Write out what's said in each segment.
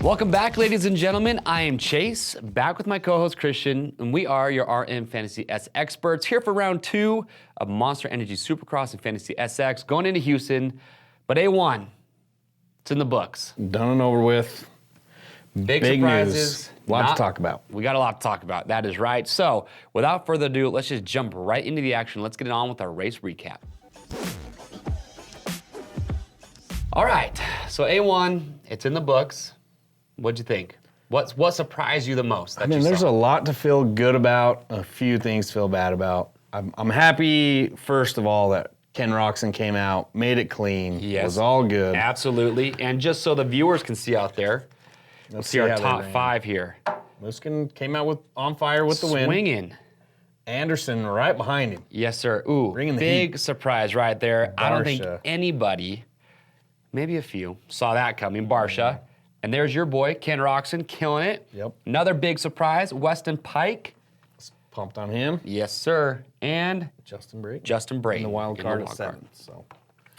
Welcome back, ladies and gentlemen. I am Chase, back with my co-host Christian, and we are your RM Fantasy SXperts here for round 2 of Monster Energy Supercross and Fantasy SX, going into Houston. But A1, it's in the books. Done and over with. Big surprises. News. Lot to talk about. We got a lot to talk about. That is right. So, without further ado, let's just jump right into the action. Let's get it on with our race recap. All right. So A1, it's in the books. What'd you think? What surprised you the most? I mean, there's a lot to feel good about, a few things to feel bad about. I'm happy, first of all, that Ken Roczen came out, made it clean. Yes. It was all good. Absolutely. And just so the viewers can see out there, let's see our top 5 here. Muskin came out on fire with the win. Swinging. Anderson right behind him. Yes, sir. Ooh, Bringing the big heat. surprise right there. I don't think Barsha. anybody, maybe a few, saw that coming. Barsha. And there's your boy, Ken Roczen, killing it. Yep. Another big surprise, Weston Pike. Pumped on him. Yes, sir. And Justin Brayton. Justin Brayton. In the wild card at wild 7th.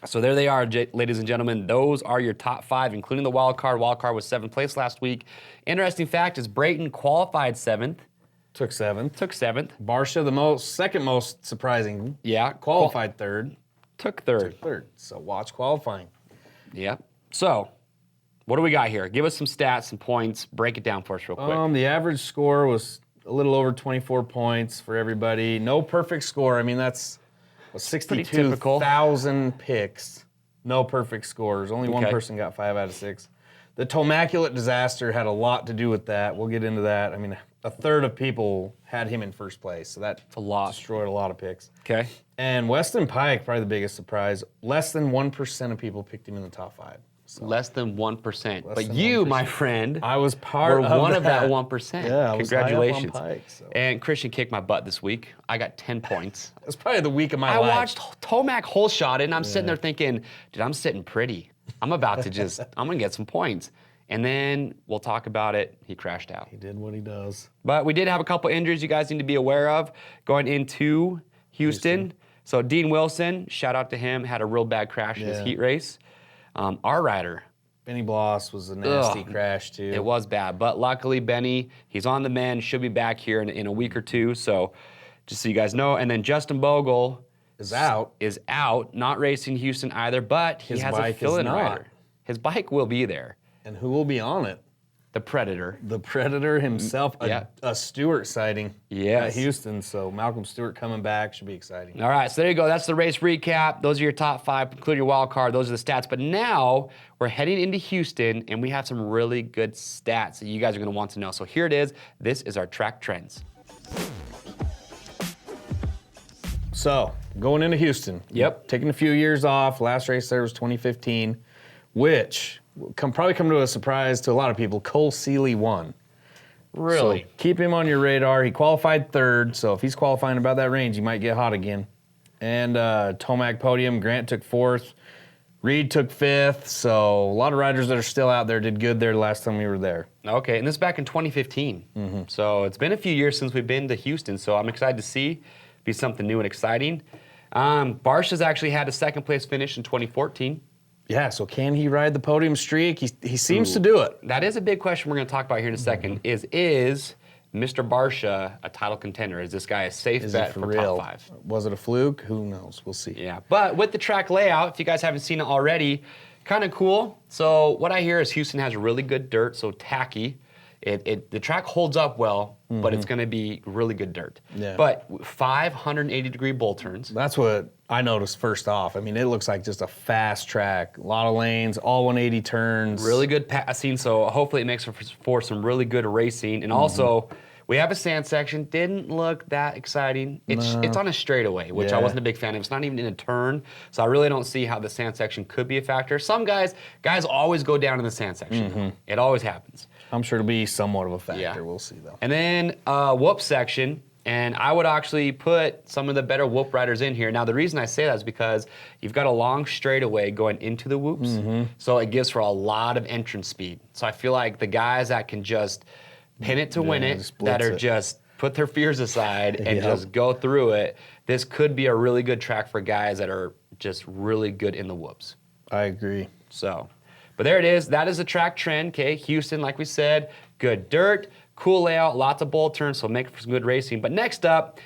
So there they are, ladies and gentlemen. Those are your top 5, including the wild card. Wild card was 7th place last week. Interesting fact is Brayton qualified 7th. Took 7th. Took 7th. Barsha, second most surprising. Yeah. Qualified 3rd. Took 3rd. Took 3rd. So watch qualifying. Yeah. So, what do we got here? Give us some stats, some points. Break it down for us real quick. The average score was a little over 24 points for everybody. No perfect score. I mean, that's 62,000 picks. No perfect scores. Only one person got 5 out of 6. The Tomaculate disaster had a lot to do with that. We'll get into that. I mean, a third of people had him in first place, so that destroyed a lot of picks. Okay. And Weston Pike, probably the biggest surprise. Less than 1% of people picked him in the top 5. So. Less than 1%. But than you, 1%. my friend, I was part of one of that 1%. Yeah, I was Congratulations. high up on Pike, so. And Christian kicked my butt this week. I got 10 points. That's probably the week of my I life. watched Tomac hole shot it, and I'm sitting there thinking, dude, I'm sitting pretty. I'm about to I'm going to get some points. And then we'll talk about it. He crashed out. He did what he does. But we did have a couple injuries you guys need to be aware of going into Houston. So Dean Wilson, shout out to him, had a real bad crash in his heat race. Our rider, Benny Bloss was a nasty crash too. it was bad, but luckily Benny, he's on the mend, should be back here in a week or two. So just so you guys know. And then Justin Bogle is out, not racing Houston either, but he has a fill-in rider. His bike will be there. And who will be on it? The Predator. The Predator himself, a Stewart sighting at Houston. So Malcolm Stewart coming back should be exciting. All right, so there you go. That's the race recap. Those are your top 5, including your wild card. Those are the stats. But now we're heading into Houston, and we have some really good stats that you guys are going to want to know. So here it is. This is our track trends. So going into Houston. Yep. Taking a few years off. Last race there was 2015, which probably come to a surprise to a lot of people. Cole Seeley won. Really? So keep him on your radar. He qualified 3rd, so if he's qualifying about that range, he might get hot again. And Tomac podium. Grant took 4th. Reed took 5th. So a lot of riders that are still out there did good there the last time we were there. Okay, and this is back in 2015. So it's been a few years since we've been to Houston, so I'm excited to see. Be something new and exciting. Barsha's actually had a 2nd place finish in 2014. Yeah, so can he ride the podium streak? He seems to do it. That is a big question we're going to talk about here in a second. Is Mr. Barsha a title contender? Is this guy a safe bet for real? top 5? Was it a fluke? Who knows? We'll see. Yeah, but with the track layout, if you guys haven't seen it already, kind of cool. So what I hear is Houston has really good dirt, so tacky. The track holds up well, but it's going to be really good dirt. Yeah. But 580-degree bull turns. That's what I noticed first off. I mean, it looks like just a fast track. A lot of lanes, all 180 turns. Really good passing, so hopefully it makes for some really good racing. And also, we have a sand section. Didn't look that exciting. It's on a straightaway, which I wasn't a big fan of. It's not even in a turn, so I really don't see how the sand section could be a factor. Some guys always go down in the sand section. It always happens. I'm sure it'll be somewhat of a factor. Yeah. We'll see, though. And then whoop section, and I would actually put some of the better whoop riders in here. Now, the reason I say that is because you've got a long straightaway going into the whoops, so it gives for a lot of entrance speed. So I feel like the guys that can just pin it to win it, that are just put their fears aside and just go through it, this could be a really good track for guys that are just really good in the whoops. I agree. So... But there it is. That is the track trend, okay? Houston, like we said, good dirt, cool layout, lots of bowl turns, so make for some good racing. But next up,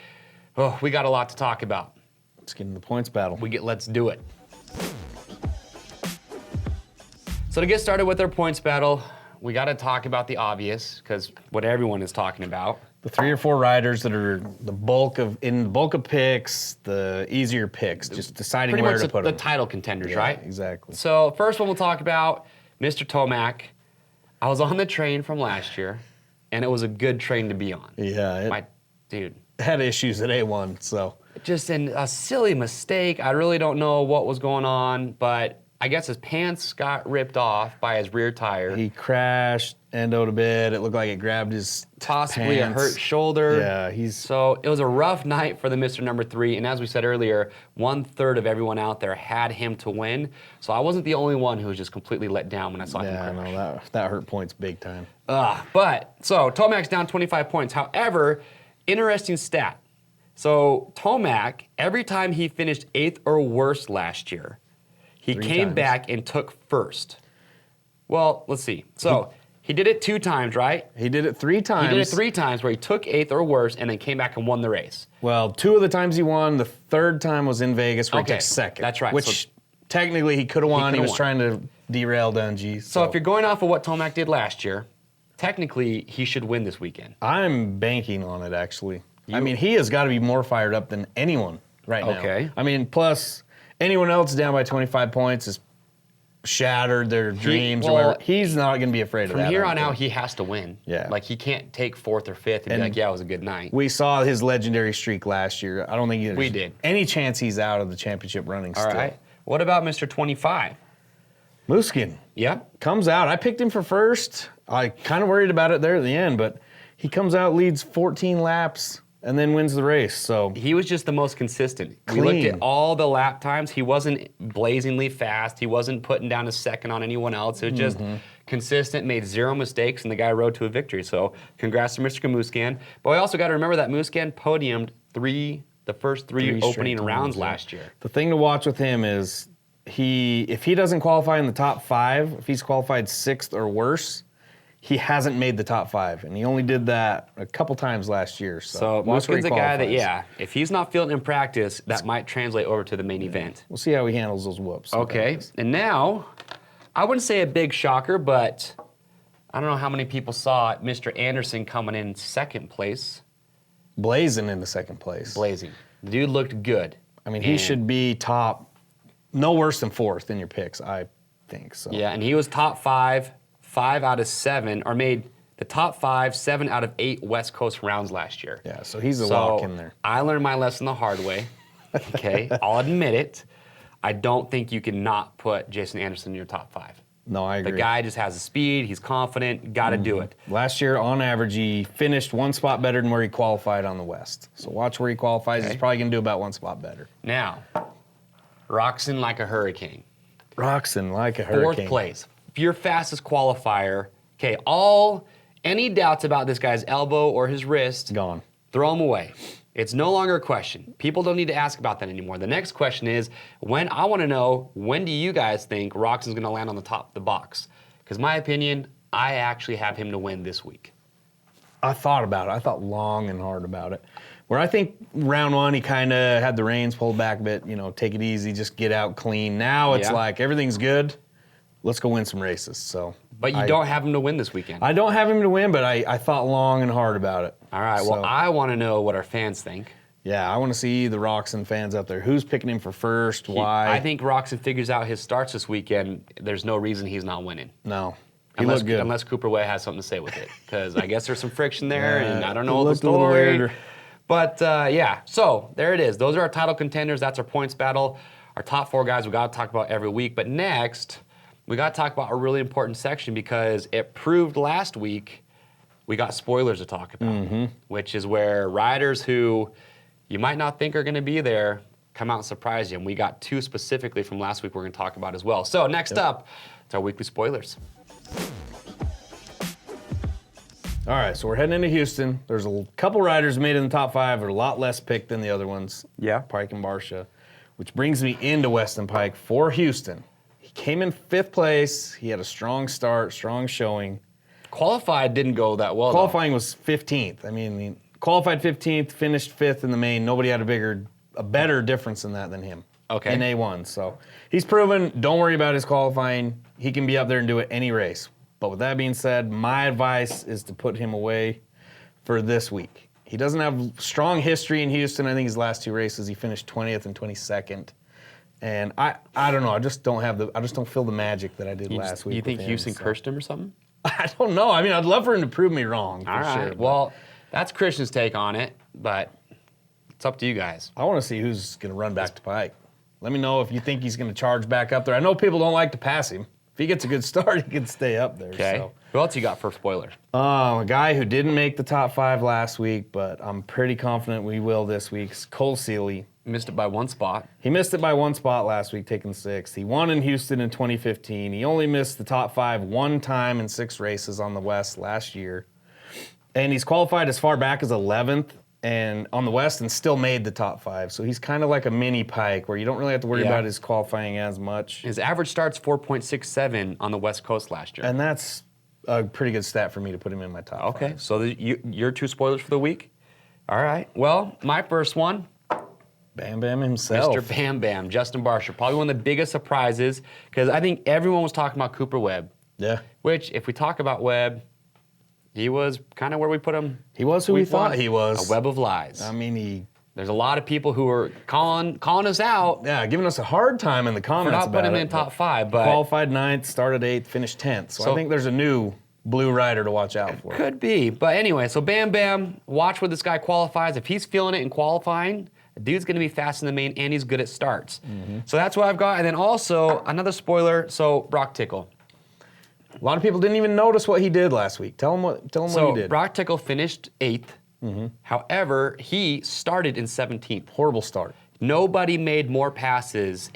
we got a lot to talk about. Let's get in the points battle. Let's do it. So to get started with our points battle, we got to talk about the obvious, because what everyone is talking about. The 3 or 4 riders that are in the bulk of picks, the easier picks, just deciding where to put them. The title contenders, right? Exactly. So first one we'll talk about, Mr. Tomac. I was on the train from last year, and it was a good train to be on. Yeah, dude. Had issues at A1, so. Just a silly mistake. I really don't know what was going on, but I guess his pants got ripped off by his rear tire. He crashed, endoed a bit. It looked like it grabbed his possibly pants. A hurt shoulder. Yeah, So it was a rough night for the Mr. Number 3, and as we said earlier, 1/3 of everyone out there had him to win. So I wasn't the only one who was just completely let down when I saw him crash. Yeah, no, that hurt points big time. So Tomac's down 25 points. However, interesting stat. So Tomac, every time he finished 8th or worse last year, he came back and took first. Well, let's see. So he did it 2 times, right? He did it 3 times. He did it 3 times where he took 8th or worse and then came back and won the race. Well, 2 of the times he won, the 3rd time was in Vegas where he took 2nd. That's right. Which technically he could have won. He was trying to derail Dungy. So if you're going off of what Tomac did last year, technically he should win this weekend. I'm banking on it, actually. I mean, he has got to be more fired up than anyone right now. Okay. I mean, plus anyone else down by 25 points is shattered their dreams or whatever. He's not going to be afraid of that. From here on out, he has to win. Yeah. Like, he can't take 4th or 5th and be like, yeah, it was a good night. We saw his legendary streak last year. I don't think did. Any chance he's out of the championship running still. All right. What about Mr. 25? Muskin. Yeah. Comes out. I picked him for first. I kind of worried about it there at the end, but he comes out, leads 14 laps, and then wins the race. So he was just the most consistent. Clean. We looked at all the lap times. He wasn't blazingly fast. He wasn't putting down a second on anyone else. It was just consistent, made 0 mistakes, and the guy rode to a victory. So congrats to Mr. Muscan. But we also got to remember that Muscan podiumed the first three opening rounds last year. The thing to watch with him is if he doesn't qualify in the top 5, if he's qualified 6th or worse, he hasn't made the top 5, and he only did that a couple times last year. So Muscan's a guy that, if he's not feeling it in practice, that might translate over to the main event. We'll see how he handles those whoops. Okay, and now, I wouldn't say a big shocker, but I don't know how many people saw Mr. Anderson coming in 2nd place. Blazing into 2nd place. Blazing. The dude looked good. I mean, he should be top, no worse than 4th in your picks, I think. So. Yeah, and he was top 5 out of 7, or made the top 5, 7 out of 8 West Coast rounds last year. Yeah, so he's a lock in there. I learned my lesson the hard way. Okay, I'll admit it. I don't think you can not put Jason Anderson in your top 5. No, I agree. The guy just has the speed. He's confident. Got to do it. Last year, on average, he finished 1 spot better than where he qualified on the West. So watch where he qualifies. He's probably going to do about 1 spot better. Now, Roxon like a hurricane. Roxon like a hurricane. 4th place. Your fastest qualifier. Okay, any doubts about this guy's elbow or his wrist, gone. Throw them away. It's no longer a question. People don't need to ask about that anymore. The next question is, when do you guys think Roxon's going to land on the top of the box? Because my opinion, I actually have him to win this week. I thought about it. I thought long and hard about it. Where I think round 1, he kind of had the reins pulled back a bit, take it easy, just get out clean. Now it's like everything's good. Let's go win some races. So, but you don't have him to win this weekend. I don't have him to win, but I thought long and hard about it. All right. Well, I want to know what our fans think. Yeah, I want to see the Roxon fans out there. Who's picking him for first? Why? I think Roxon figures out his starts this weekend. There's no reason he's not winning. No. He looked good. Unless Cooper Way has something to say with it. Because I guess there's some friction there, and I don't know the story. A little weirder. But, so there it is. Those are our title contenders. That's our points battle. Our top 4 guys we got to talk about every week. But next, we got to talk about a really important section because it proved last week we got spoilers to talk about, which is where riders who you might not think are going to be there come out and surprise you. And we got 2 specifically from last week we're going to talk about as well. So next up, it's our weekly spoilers. All right, so we're heading into Houston. There's a couple riders made in the top 5 that are a lot less picked than the other ones. Yeah. Pike and Barsha, which brings me into Weston Pike for Houston. He came in 5th place. He had a strong start, strong showing. Qualified didn't go that well. Qualifying was 15th. I mean, he qualified 15th, finished 5th in the main. Nobody had a better difference than that than him. Okay. In A1. So he's proven, don't worry about his qualifying. He can be up there and do it any race. But with that being said, my advice is to put him away for this week. He doesn't have strong history in Houston. I think his last 2 races, he finished 20th and 22nd. And I don't know. I just don't feel the magic that I did last week. You think Houston cursed him or something? I don't know. I mean, I'd love for him to prove me wrong. All right. Sure, well, that's Christian's take on it, but it's up to you guys. I want to see who's going to run back to Pike. Let me know if you think he's going to charge back up there. I know people don't like to pass him. If he gets a good start, he can stay up there. Okay. So. Who else you got for spoiler? A guy who didn't make the top 5 last week, but I'm pretty confident we will this week. Is Cole Seeley. Missed it by 1 spot. He missed it by 1 spot last week, taking 6th. He won in Houston in 2015. He only missed the top 5 1 time in 6 races on the West last year. And he's qualified as far back as 11th and on the West and still made the top 5. So he's kind of like a mini Pike where you don't really have to worry about his qualifying as much. His average start's 4.67 on the West Coast last year. And that's a pretty good stat for me to put him in my top 5. So your 2 spoilers for the week? All right. Well, my first one. Bam Bam himself. Mr. Bam Bam, Justin Barsher. Probably one of the biggest surprises because I think everyone was talking about Cooper Webb. Yeah. Which, if we talk about Webb, he was kind of where we put him. He was who we thought he was. A web of lies. I mean, there's a lot of people who are calling us out. Yeah, giving us a hard time in the comments not putting him in top 5, but qualified 9th, started 8th, finished 10th. So I think there's a new blue rider to watch out for. Could be. But anyway, so Bam Bam, watch where this guy qualifies. If he's feeling it in qualifying, the dude's going to be fast in the main, and he's good at starts. So that's what I've got. And then also, another spoiler, so Brock Tickle. A lot of people didn't even notice what he did last week. Tell him what he did. So Brock Tickle finished 8th. However, he started in 17th. Horrible start. Nobody made more passes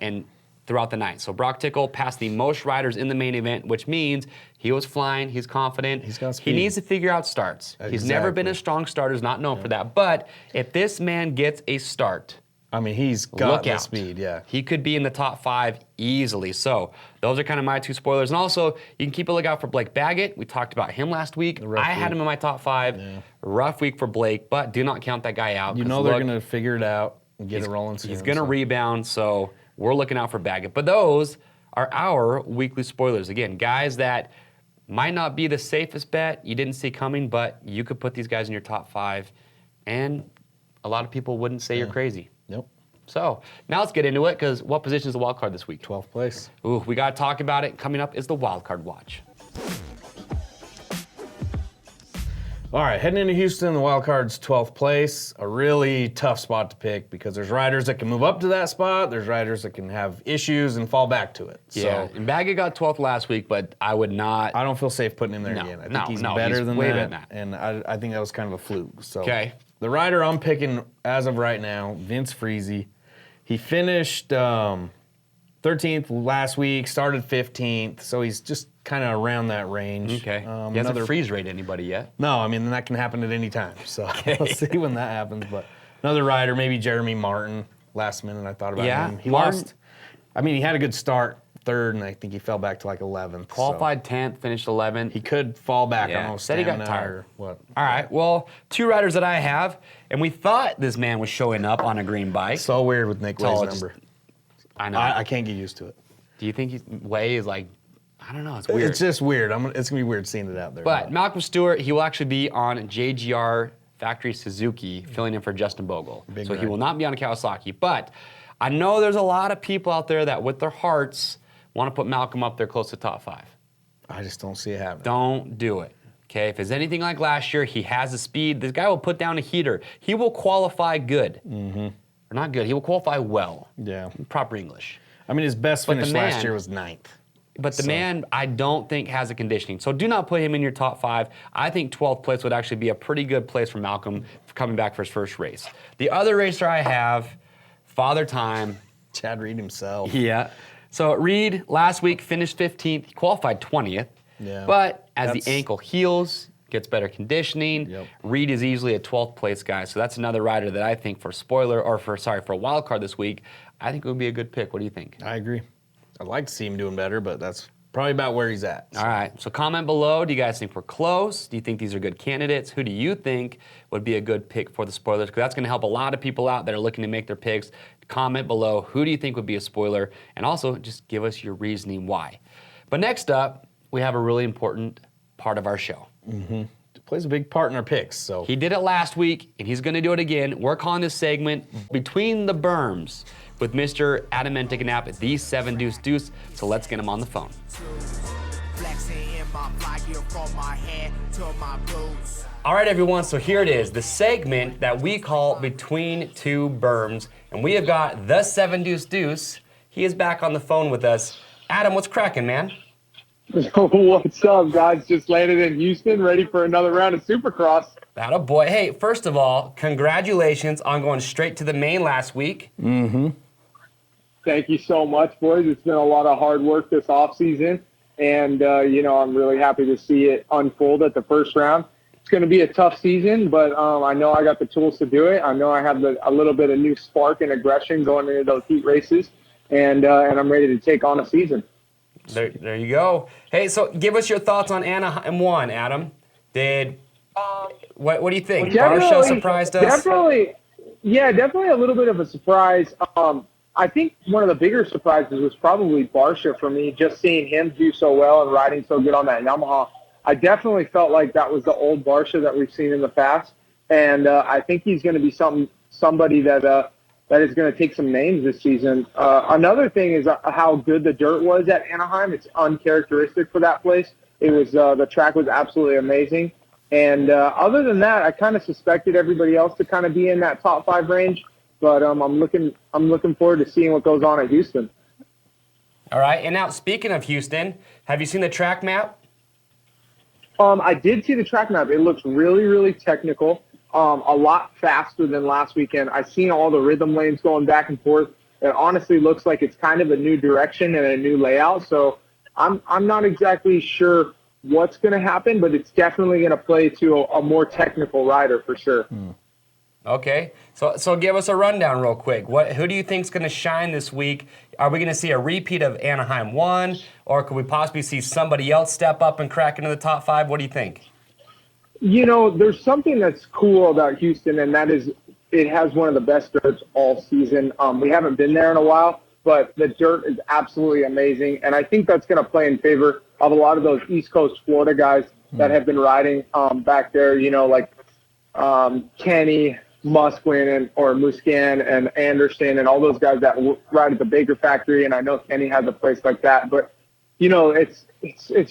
throughout the night. So Brock Tickle passed the most riders in the main event, which means he was flying, he's confident. He's got speed. He needs to figure out starts. He's never been a strong starter, he's not known for that. But if this man gets a start, I mean, he's got the speed, yeah. He could be in the top 5 easily. So those are kind of my 2 spoilers. And also, you can keep a lookout for Blake Baggett. We talked about him last week. I had him in my top 5. Yeah. Rough week for Blake, but do not count that guy out. You know they're going to figure it out and get it rolling soon. He's going to rebound, so we're looking out for Baggett. But those are our weekly spoilers. Again, guys that might not be the safest bet you didn't see coming, but you could put these guys in your top 5, and a lot of people wouldn't say you're crazy. Yep. So now let's get into it, because what position is the wild card this week? 12th place. Ooh, we got to talk about it. Coming up is the wild card watch. All right, heading into Houston, the wild card's 12th place. A really tough spot to pick because there's riders that can move up to that spot. There's riders that can have issues and fall back to it. Yeah, and Baggett got 12th last week, but I would not. I don't feel safe putting him there again. I think he's better than that. And I think that was kind of a fluke. So the rider I'm picking as of right now, Vince Friese. He finished 13th last week, started 15th, so he's just kind of around that range. Okay. He hasn't freeze rate anybody yet. No, I mean, that can happen at any time. So we'll see when that happens. But another rider, maybe Jeremy Martin. Last minute, I thought about him. He lost. I mean, he had a good start, 3rd, and I think he fell back to like 11th. Qualified 10th, finished 11th. He could fall back. Yeah. I don't know, Said he got tired. Or what. All right. Well, 2 riders that I have, and we thought this man was showing up on a green bike. So weird with Nick Way's number. I know. I can't get used to it. Do you think Way is like, I don't know, it's weird. It's just weird. It's going to be weird seeing it out there. But Malcolm Stewart, he will actually be on JGR Factory Suzuki, filling in for Justin Bogle. So he will not be on a Kawasaki. But I know there's a lot of people out there that with their hearts want to put Malcolm up there close to top 5. I just don't see it happening. Don't do it. Okay, if it's anything like last year, he has the speed. This guy will put down a heater. He will qualify good. Or not good, he will qualify well. Yeah. Proper English. I mean, his best finish last year was 9th. But the man, I don't think, has the conditioning. So do not put him in your top 5. I think 12th place would actually be a pretty good place for Malcolm coming back for his first race. The other racer I have, Father Time. Chad Reed himself. Yeah. So Reed, last week, finished 15th. He qualified 20th. Yeah. But as the ankle heals, gets better conditioning, Reed is easily a 12th place guy. So that's another rider that I think for a wild card this week, I think it would be a good pick. What do you think? I agree. I'd like to see him doing better, but that's probably about where he's at. All right, so comment below. Do you guys think we're close? Do you think these are good candidates? Who do you think would be a good pick for the spoilers? Because that's going to help a lot of people out that are looking to make their picks. Comment below. Who do you think would be a spoiler? And also, just give us your reasoning why. But next up, we have a really important part of our show. It plays a big part in our picks. So He did it last week, and he's going to do it again. We're calling this segment Between the Berms with Mr. Adam ENTICKNAP, the 7 Deuce Deuce. So let's get him on the phone. All right, everyone, so here it is, the segment that we call Between Two Berms. And we have got the 7 Deuce Deuce. He is back on the phone with us. Adam, what's cracking, man? What's up, guys? Just landed in Houston, ready for another round of Supercross. Atta boy. Hey, first of all, congratulations on going straight to the main last week. Thank you so much, boys. It's been a lot of hard work this offseason, and, I'm really happy to see it unfold at the first round. It's going to be a tough season, but I know I got the tools to do it. I know I have a little bit of new spark and aggression going into those heat races, and I'm ready to take on a season. There you go. Hey, so give us your thoughts on Anaheim 1, Adam. What do you think? Barsha surprised us? Definitely a little bit of a surprise. I think one of the bigger surprises was probably Barsha for me, just seeing him do so well and riding so good on that Yamaha. I definitely felt like that was the old Barsha that we've seen in the past, and I think he's going to be somebody that is going to take some names this season. Another thing is how good the dirt was at Anaheim. It's uncharacteristic for that place. It was the track was absolutely amazing. And other than that, I kind of suspected everybody else to kind of be in that top 5 range. But I'm looking forward to seeing what goes on at Houston. All right. And now, speaking of Houston, have you seen the track map? I did see the track map. It looks really, really technical. A lot faster than last weekend. I've seen all the rhythm lanes going back and forth. It honestly looks like it's kind of a new direction and a new layout. So I'm not exactly sure what's going to happen, but it's definitely going to play to a more technical rider for sure. Okay. So give us a rundown real quick. Who do you think is going to shine this week? Are we going to see a repeat of Anaheim 1, or could we possibly see somebody else step up and crack into the top 5? What do you think? There's something that's cool about Houston, and that is it has one of the best dirts all season. We haven't been there in a while, but the dirt is absolutely amazing, and I think that's going to play in favor of a lot of those East Coast Florida guys that have been riding back there, like Kenny, Muscan and Anderson and all those guys that ride at the Baker factory, and I know Kenny has a place like that. But, it's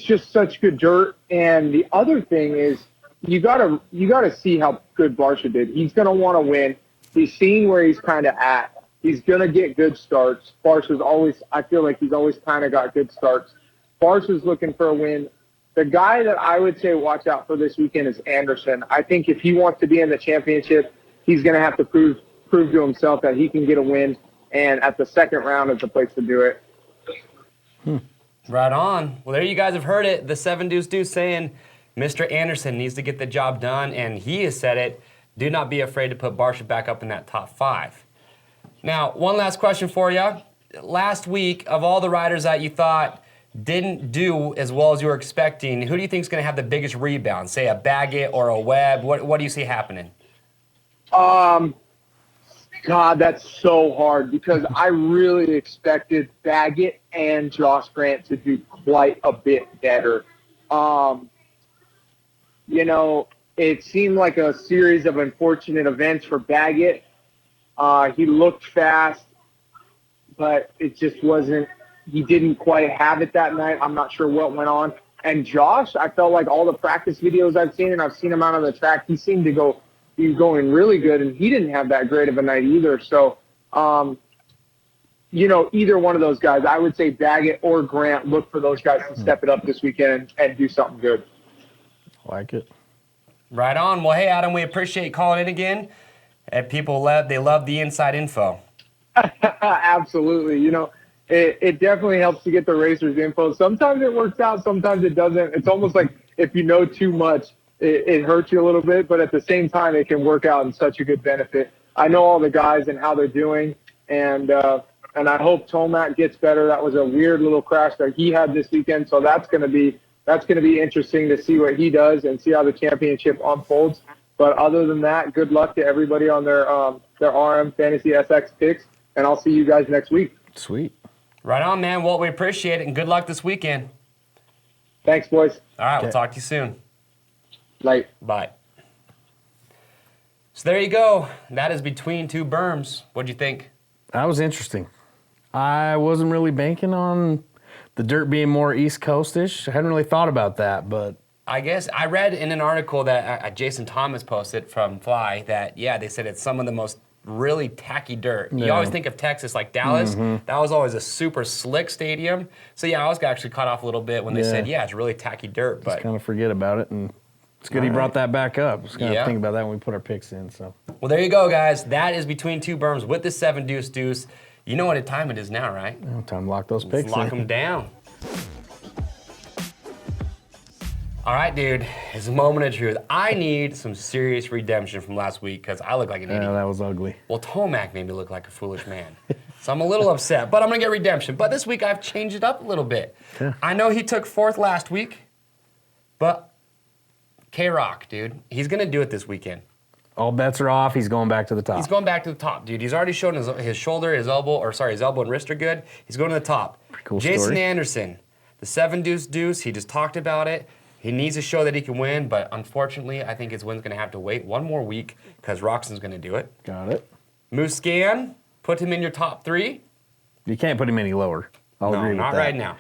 just such good dirt. And the other thing is, you gotta see how good Barsha did. He's gonna want to win. He's seeing where he's kind of at. He's gonna get good starts. I feel like he's always kind of got good starts. Barsha's looking for a win. The guy that I would say watch out for this weekend is Anderson. I think if he wants to be in the championship, he's gonna have to prove to himself that he can get a win. And at the second round is the place to do it. Right on. Well, there you guys have heard it. The 7 Deuce Deuce saying Mr. Anderson needs to get the job done, and he has said it. Do not be afraid to put Barsha back up in that top 5. Now, one last question for you. Last week, of all the riders that you thought didn't do as well as you were expecting, who do you think is going to have the biggest rebound? Say a Baggett or a Webb? What do you see happening? God, that's so hard because I really expected Baggett and Josh Grant to do quite a bit better. It seemed like a series of unfortunate events for Baggett. He looked fast, but it just wasn't – he didn't quite have it that night. I'm not sure what went on. And Josh, I felt like all the practice videos I've seen, and I've seen him out on the track, he seemed to be going really good, and he didn't have that great of a night either. So, either one of those guys, I would say Baggett or Grant, look for those guys to step it up this weekend and do something good. Like it. Right on. Well, hey, Adam, we appreciate calling in again. And people love the inside info. Absolutely. It definitely helps to get the racers' info. Sometimes it works out, sometimes it doesn't. It's almost like if you know too much, it hurts you a little bit, but at the same time, it can work out in such a good benefit. I know all the guys and how they're doing, and and I hope Tomac gets better. That was a weird little crash that he had this weekend, so that's going to be interesting to see what he does and see how the championship unfolds. But other than that, good luck to everybody on their RM Fantasy SX picks, and I'll see you guys next week. Sweet. Right on, man. Well, we appreciate it, and good luck this weekend. Thanks, boys. All right, we'll talk to you soon. Bye. Bye. So there you go. That is Between Two Berms. What'd you think? That was interesting. I wasn't really banking on the dirt being more East Coast-ish. I hadn't really thought about that, but... I guess I read in an article that Jason Thomas posted from Fly that, yeah, they said it's some of the most really tacky dirt. You always think of Texas like Dallas. That was always a super slick stadium. So, yeah, I was actually caught off a little bit when they said, yeah, it's really tacky dirt. But just kind of forget about it, and it's good he brought that back up. Just kind of think about that when we put our picks in. So, well, there you go, guys. That is Between Two Berms with the 7 Deuce Deuce. You know what time it is now, right? Time to lock those picks in. Let's lock them down. All right, dude, it's a moment of truth. I need some serious redemption from last week because I look like an idiot. Yeah, that was ugly. Well, Tomac made me look like a foolish man. So I'm a little upset, but I'm going to get redemption. But this week I've changed it up a little bit. Yeah. I know he took 4th last week, but K-Rock, dude, he's going to do it this weekend. All bets are off. He's going back to the top. He's going back to the top, dude. He's already shown his shoulder, his elbow and wrist are good. He's going to the top. Pretty cool Jason story. Anderson, the 7 Deuce Deuce, he just talked about it. He needs to show that he can win, but unfortunately, I think his win's going to have to wait one more week because Roxon's going to do it. Got it. Muscan, put him in your top 3. You can't put him any lower. I'll agree with that. Not right now.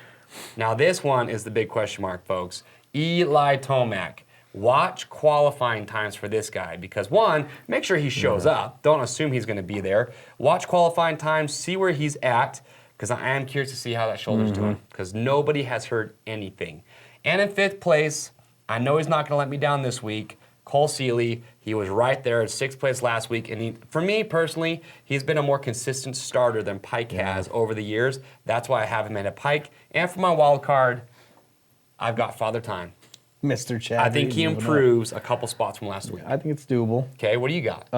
Now, this one is the big question mark, folks. Eli Tomac. Watch qualifying times for this guy because, one, make sure he shows up. Don't assume he's going to be there. Watch qualifying times, see where he's at because I am curious to see how that shoulder's doing because nobody has heard anything. And in 5th place, I know he's not going to let me down this week, Cole Seeley. He was right there at 6th place last week. And for me, personally, he's been a more consistent starter than Pike has over the years. That's why I have him at a Pike. And for my wild card, I've got Father Time. Mr. Chad. I think he improves a couple spots from last week. I think it's doable. Okay, what do you got?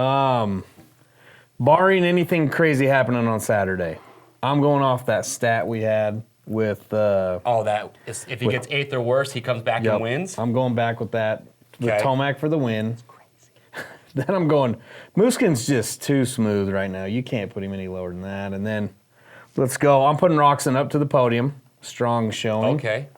Barring anything crazy happening on Saturday, I'm going off that stat we had with... if he gets 8th or worse, he comes back and wins? I'm going back with that. With Okay. Tomac for the win. That's crazy. Then I'm going... Muskin's just too smooth right now. You can't put him any lower than that. And then, let's go. I'm putting Roxon up to the podium. Strong showing. Okay.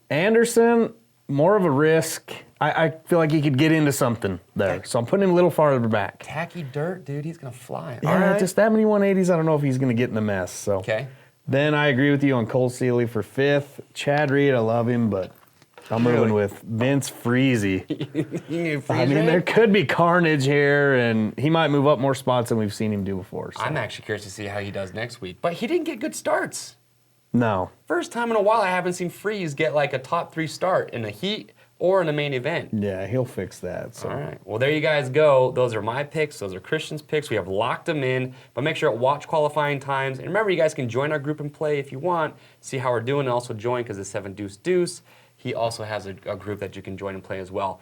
Anderson, more of a risk. I feel like he could get into something there. Okay. So I'm putting him a little farther back. Tacky dirt, dude. He's going to fly. Yeah, All right. just that many 180s, I don't know if he's going to get in the mess. So. Okay. Then I agree with you on Cole Seeley for 5th. Chad Reed, I love him, but I'm moving with Vince Freezy. I mean, there could be carnage here, and he might move up more spots than we've seen him do before. So. I'm actually curious to see how he does next week. But he didn't get good starts. No. First time in a while I haven't seen Freeze get like a top 3 start in a heat or in a main event. Yeah, he'll fix that. So. All right. Well, there you guys go. Those are my picks. Those are Christian's picks. We have locked them in. But make sure to watch qualifying times. And remember, you guys can join our group and play if you want. See how we're doing. And also join because it's 7 Deuce Deuce. He also has a group that you can join and play as well.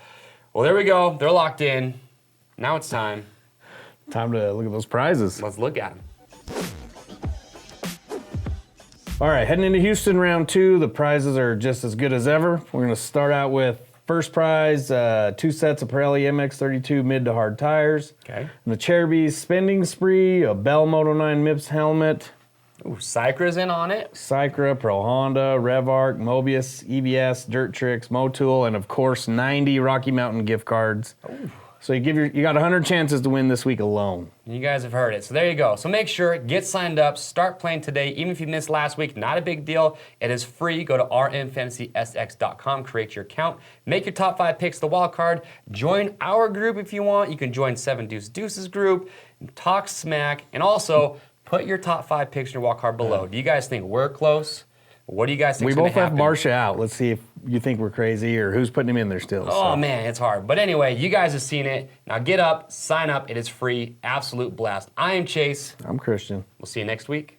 Well, there we go. They're locked in. Now it's time. Time to look at those prizes. Let's look at them. All right, heading into Houston round 2. The prizes are just as good as ever. We're going to start out with first prize, 2 sets of Pirelli MX32 mid to hard tires. Okay. And the Cherubies Spending Spree, a Bell Moto 9 MIPS helmet, Ooh, Sycra's in on it. Sycra, Pro Honda, RevArc, Mobius, EBS, Dirt Tricks, Motul, and of course 90 Rocky Mountain gift cards. Ooh. So you got 100 chances to win this week alone. You guys have heard it. So there you go. So make sure, get signed up, start playing today. Even if you missed last week, not a big deal. It is free. Go to RMFantasySX.com, create your account, make your top 5 picks, the wild card. Join our group if you want. You can join 7 Deuce Deuce's group, talk smack, and also put your top 5 picks in your wild card below. Do you guys think we're close? What do you guys think? We both have Marsha out. Let's see if you think we're crazy or who's putting him in there still. Oh, man, it's hard. But anyway, you guys have seen it. Now get up, sign up. It is free. Absolute blast. I am Chase. I'm Christian. We'll see you next week.